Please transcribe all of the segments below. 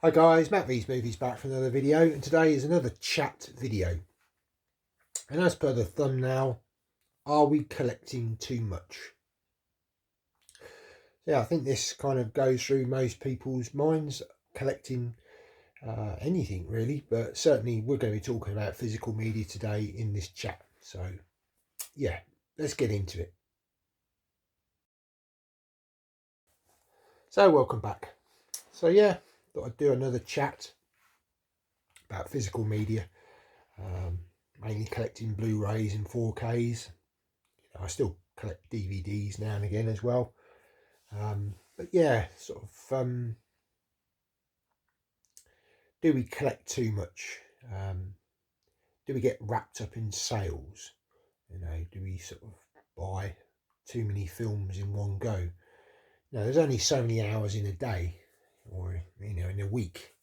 Hi guys, Matt V's Movies back for another video, and today is another chat video. And as per the thumbnail, are we collecting too much? So yeah, I think this kind of goes through most people's minds, collecting anything really, but certainly we're going to be talking about physical media today in this chat. So yeah, let's get into it. So welcome back. So yeah, thought I'd do another chat about physical media, mainly collecting Blu-rays and 4Ks. I still collect DVDs now and again as well. But yeah, sort of, do we collect too much? Do we get wrapped up in sales? Do we sort of buy too many films in one go? There's only so many hours in a day, or in a week.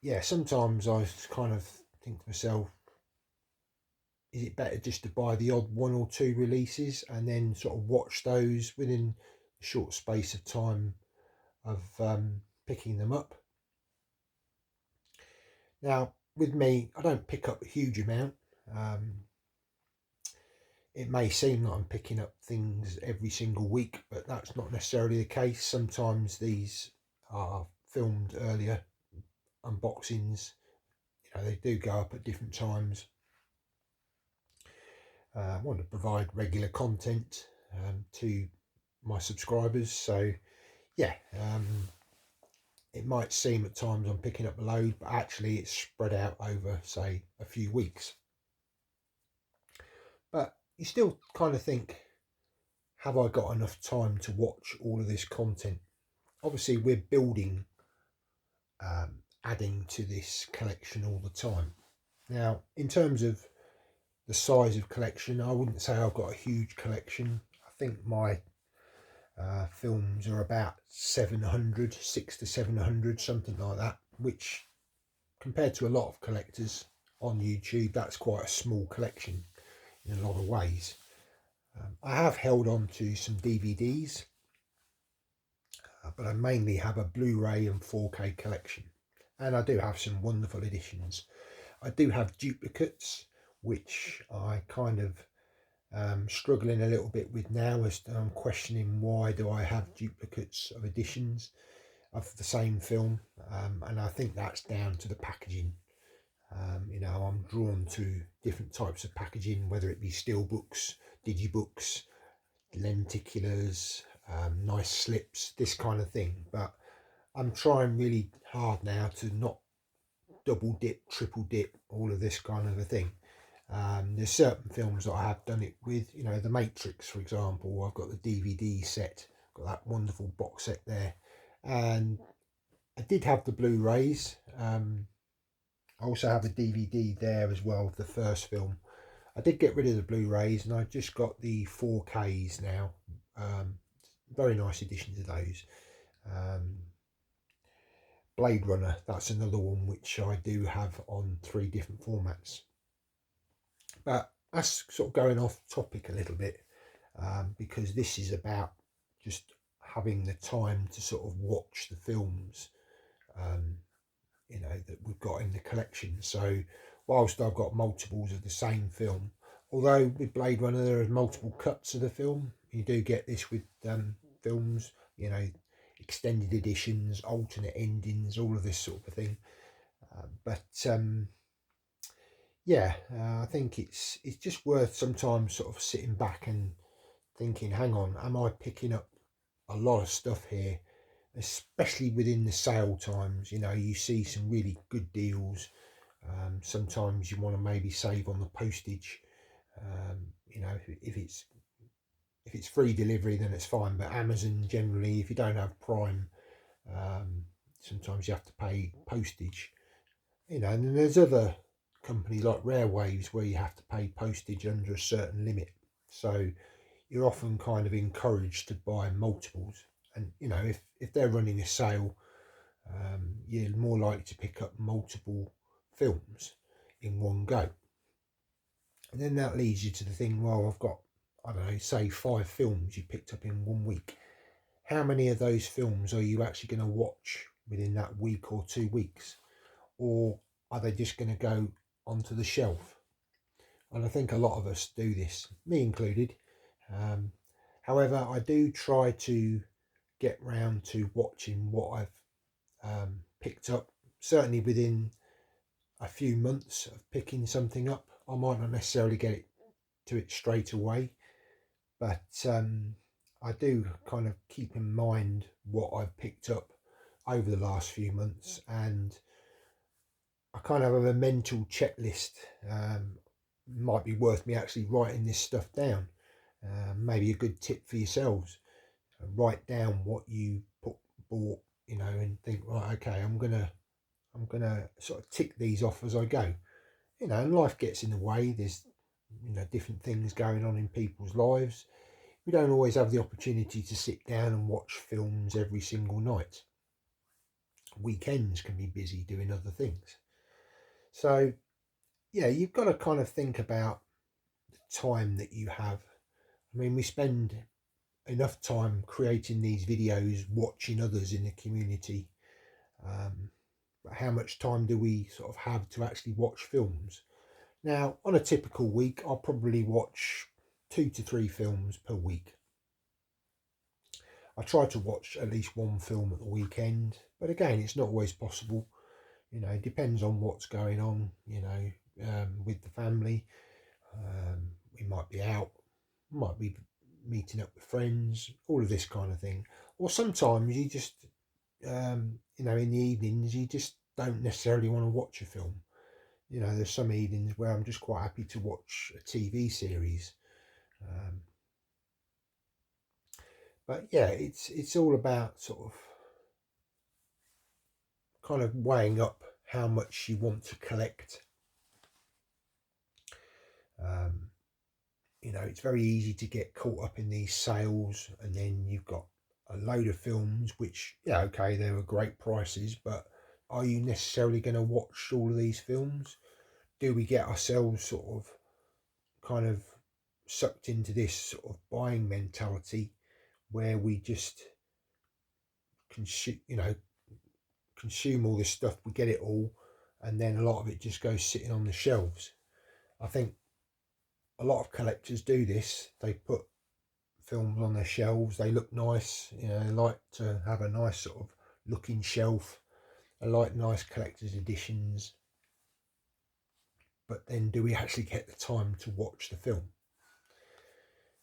Yeah, sometimes I kind of think to myself, is it better just to buy the odd one or two releases and then sort of watch those within a short space of time of picking them up? Now, with me, I don't pick up a huge amount. It may seem that I'm picking up things every single week, but that's not necessarily the case. Sometimes these are filmed earlier, unboxings, they do go up at different times. I want to provide regular content to my subscribers, so yeah, it might seem at times I'm picking up a load, but actually it's spread out over, say, a few weeks. But you still kind of think, have I got enough time to watch all of this content? Obviously, we're building, adding to this collection all the time. Now, in terms of the size of collection, I wouldn't say I've got a huge collection. I think my films are about 700, 600 to 700, something like that, which compared to a lot of collectors on YouTube, that's quite a small collection in a lot of ways. I have held on to some DVDs, but I mainly have a Blu-ray and 4K collection, and I do have some wonderful editions. I do have duplicates, which I kind of struggling a little bit with now, as I'm questioning why do I have duplicates of editions of the same film, and I think that's down to the packaging. I'm drawn to different types of packaging, whether it be steelbooks, digibooks, lenticulars, nice slips, this kind of thing. But I'm trying really hard now to not double dip, triple dip, all of this kind of a thing. There's certain films that I have done it with, The Matrix, for example. I've got the DVD set, got that wonderful box set there, and I did have the Blu-rays. I also have a DVD there as well of the first film. I did get rid of the Blu-rays and I just got the 4Ks now. Very nice editions of those. Blade Runner, that's another one which I do have on 3 different formats. But that's sort of going off topic a little bit, because this is about just having the time to sort of watch the films that we've got in the collection. So whilst I've got multiples of the same film, although with Blade Runner there are multiple cuts of the film, you do get this with films, extended editions, alternate endings, all of this sort of thing. I think it's just worth sometimes sort of sitting back and thinking, hang on, am I picking up a lot of stuff here? Especially within the sale times, you see some really good deals. Sometimes you want to maybe save on the postage. If it's free delivery, then it's fine. But Amazon generally, if you don't have Prime, sometimes you have to pay postage. And then there's other companies like Rare Waves where you have to pay postage under a certain limit. So you're often kind of encouraged to buy multiples. And if they're running a sale, you're more likely to pick up multiple films in one go. And then that leads you to the thing, well, I've got, I don't know, say 5 films you picked up in 1 week. how many of those films are you actually going to watch within that week or 2 weeks? Or are they just going to go onto the shelf? And I think a lot of us do this, me included. However, I do try to get round to watching what I've picked up, certainly within a few months of picking something up. I might not necessarily get it to it straight away, but I do kind of keep in mind what I've picked up over the last few months, and I kind of have a mental checklist. Might be worth me actually writing this stuff down. Maybe a good tip for yourselves: write down what you bought, and think, right, okay, I'm gonna sort of tick these off as I go. And life gets in the way. There's different things going on in people's lives. We don't always have the opportunity to sit down and watch films every single night. Weekends can be busy doing other things. So yeah, you've got to kind of think about the time that you have. I mean, we spend enough time creating these videos, watching others in the community. But how much time do we sort of have to actually watch films? Now, on a typical week, I'll probably watch 2 to 3 films per week. I try to watch at least one film at the weekend, but again, it's not always possible. It depends on what's going on, with the family. We might be out, might be meeting up with friends, all of this kind of thing. Or sometimes you just, in the evenings, you just don't necessarily want to watch a film. There's some evenings where I'm just quite happy to watch a TV series. But yeah, it's all about sort of kind of weighing up how much you want to collect. It's very easy to get caught up in these sales, and then you've got a load of films which, yeah, okay, they were great prices, but are you necessarily going to watch all of these films? Do we get ourselves sort of kind of sucked into this sort of buying mentality where we just consume all this stuff, we get it all, and then a lot of it just goes sitting on the shelves? I think a lot of collectors do this. They put films on their shelves, they look nice, they like to have a nice sort of looking shelf. They like nice collector's editions, but then do we actually get the time to watch the film?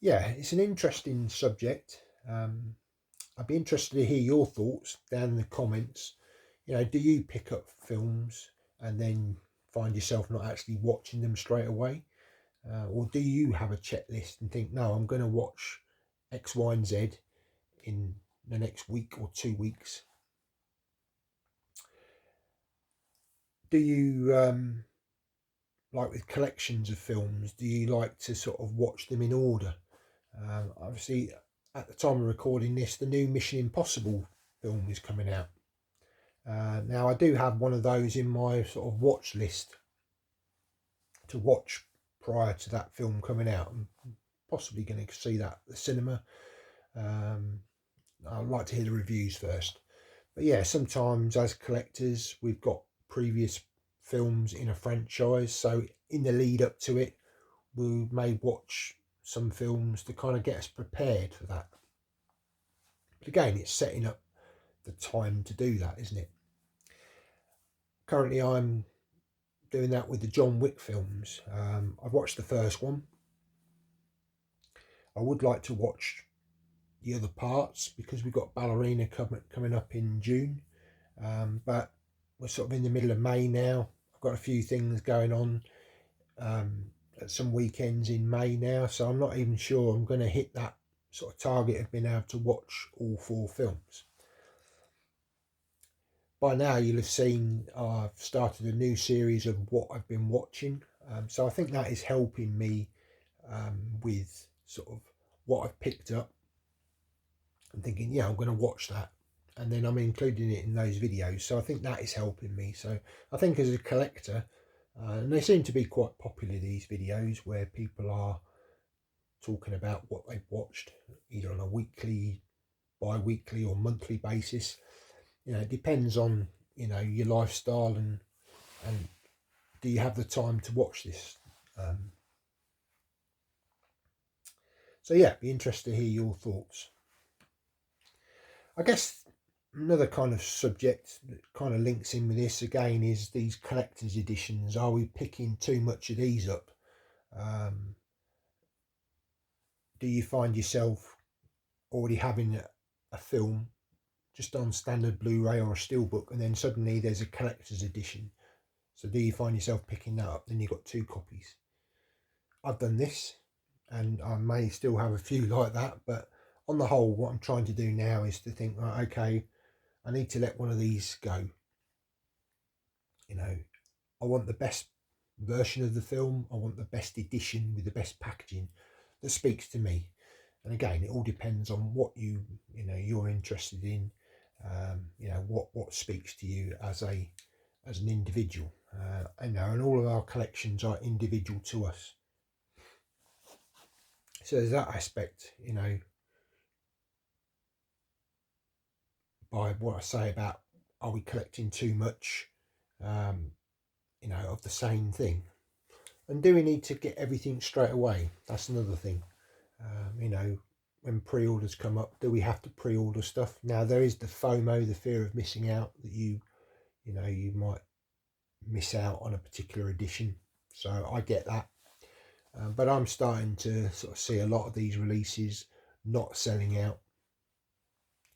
Yeah, it's an interesting subject. I'd be interested to hear your thoughts down in the comments. Do you pick up films and then find yourself not actually watching them straight away? Or do you have a checklist and think, no, I'm going to watch X, Y, and Z in the next week or 2 weeks? Do you, like with collections of films, do you like to sort of watch them in order? Obviously, at the time of recording this, the new Mission Impossible film is coming out. Now, I do have one of those in my sort of watch list to watch prior to that film coming out. I'm possibly going to see that at the cinema. I'd like to hear the reviews first. But yeah, sometimes as collectors, we've got previous films in a franchise, so in the lead up to it, we may watch some films to kind of get us prepared for that. But again, it's setting up the time to do that, isn't it? Currently, I'm doing that with the John Wick films. I've watched the first one. I would like to watch the other parts because we've got Ballerina coming up in June, but we're sort of in the middle of May now. I've got a few things going on at some weekends in May now, so I'm not even sure I'm going to hit that sort of target of being able to watch all 4 films. By now you'll have seen I've started a new series of what I've been watching, so I think that is helping me with sort of what I've picked up and thinking, yeah, I'm going to watch that, and then I'm including it in those videos. So I think that is helping me. So I think as a collector, and they seem to be quite popular, these videos where people are talking about what they've watched either on a weekly bi-weekly or monthly basis. You know, it depends on, you know, your lifestyle and do you have the time to watch this. So yeah, be interested to hear your thoughts. I guess another kind of subject that kind of links in with this again is these collector's editions. Are we picking too much of these up? Do you find yourself already having a film just on standard Blu-ray or a steelbook, and then suddenly there's a collector's edition? So do you find yourself picking that up? Then you've got 2 copies. I've done this, and I may still have a few like that, but on the whole, what I'm trying to do now is to think, right, okay, I need to let one of these go. You know, I want the best version of the film. I want the best edition with the best packaging that speaks to me. And again, it all depends on what you know you're interested in. You know, what speaks to you as an individual. You know, and all of our collections are individual to us. So there's that aspect, you know, by what I say about, are we collecting too much, you know, of the same thing? And do we need to get everything straight away? That's another thing. You know, when pre-orders come up, do we have to pre-order stuff? Now, there is the FOMO, the fear of missing out, that you know, you might miss out on a particular edition. So I get that. But I'm starting to sort of see a lot of these releases not selling out.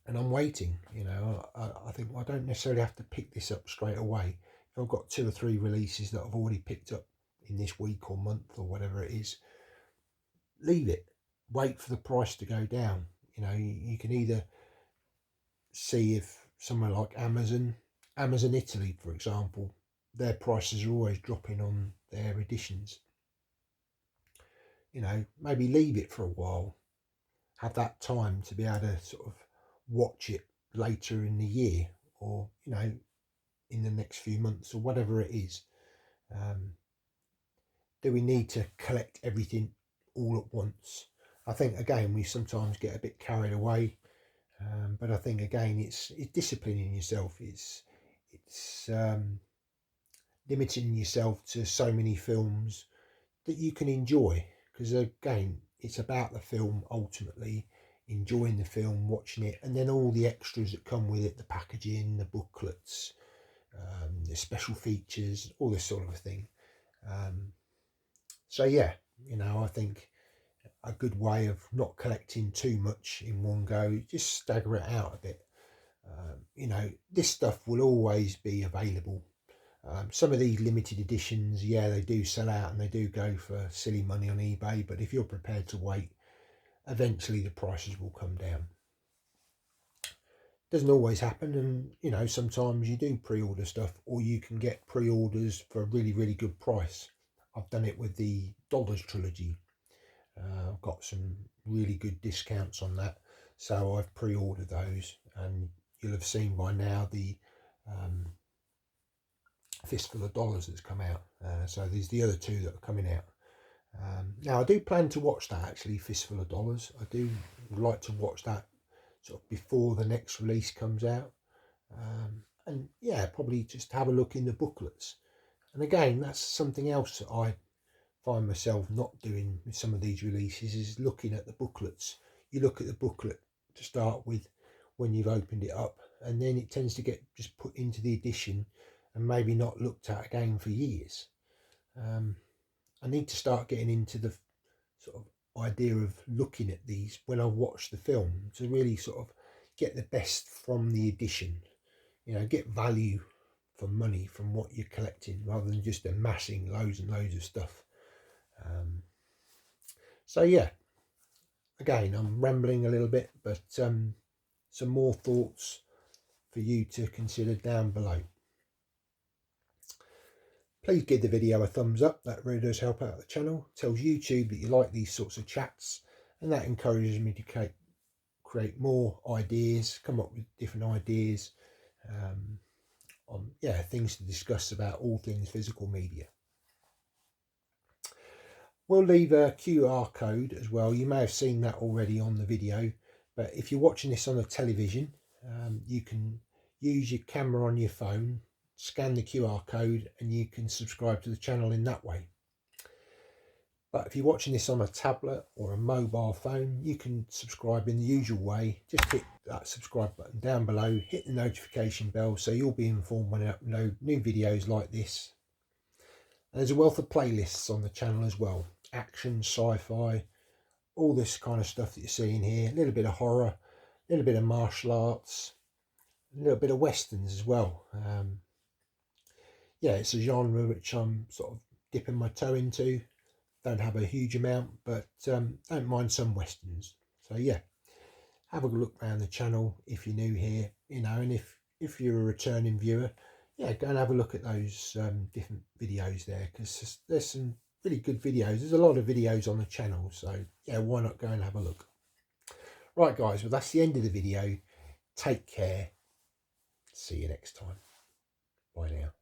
And I'm waiting, you know, I think, well, I don't necessarily have to pick this up straight away. If I've got 2 or 3 releases that I've already picked up in this week or month or whatever it is, leave it. Wait for the price to go down. You know, you can either see if somewhere like Amazon Italy, for example, their prices are always dropping on their editions. You know, maybe leave it for a while. Have that time to be able to sort of watch it later in the year, or, you know, in the next few months or whatever it is. Do we need to collect everything all at once? I think, again, we sometimes get a bit carried away, but I think, again, it's disciplining yourself. It's limiting yourself to so many films that you can enjoy, because, again, it's about the film ultimately, enjoying the film, watching it, and then all the extras that come with it, the packaging, the booklets, the special features, all this sort of thing. So yeah, you know, I think a good way of not collecting too much in one go, just stagger it out a bit. You know, this stuff will always be available. Some of these limited editions, yeah, they do sell out and they do go for silly money on eBay, but if you're prepared to wait, eventually the prices will come down. Doesn't always happen, and, you know, sometimes you do pre-order stuff, or you can get pre-orders for a really, really good price. I've done it with the Dollars trilogy. I've got some really good discounts on that, so I've pre-ordered those, and you'll have seen by now the Fistful of Dollars that's come out. So there's the other 2 that are coming out. Now I do plan to watch that, actually, Fistful of Dollars. I do like to watch that sort of before the next release comes out. And yeah, probably just have a look in the booklets. And again, that's something else that I find myself not doing with some of these releases, is looking at the booklets. You look at the booklet to start with when you've opened it up, and then it tends to get just put into the edition and maybe not looked at again for years. I need to start getting into the sort of idea of looking at these when I watch the film, to really sort of get the best from the edition. You know, get value for money from what you're collecting, rather than just amassing loads and loads of stuff. So yeah, again, I'm rambling a little bit, but some more thoughts for you to consider down below. Please give the video a thumbs up. That really does help out the channel. It tells YouTube that you like these sorts of chats, and that encourages me to create more ideas, come up with different ideas on things to discuss about all things physical media. We'll leave a QR code as well. You may have seen that already on the video, But if you're watching this on a television, you can use your camera on your phone, scan the QR code, and you can subscribe to the channel in that way. But if you're watching this on a tablet or a mobile phone, you can subscribe in the usual way. Just hit that subscribe button down below, hit the notification bell so you'll be informed when I upload new videos like this. And there's a wealth of playlists on the channel as well. Action, sci-fi, all this kind of stuff that you're seeing here. A little bit of horror, a little bit of martial arts, a little bit of westerns as well. Yeah, it's a genre which I'm sort of dipping my toe into. Don't have a huge amount, but don't mind some westerns. So yeah, have a look around the channel if you're new here, you know, and if you're a returning viewer, yeah, go and have a look at those different videos there, because there's some really good videos. There's a lot of videos on the channel, so yeah, why not go and have a look. Right guys, well that's the end of the video. Take care. See you next time. Bye now.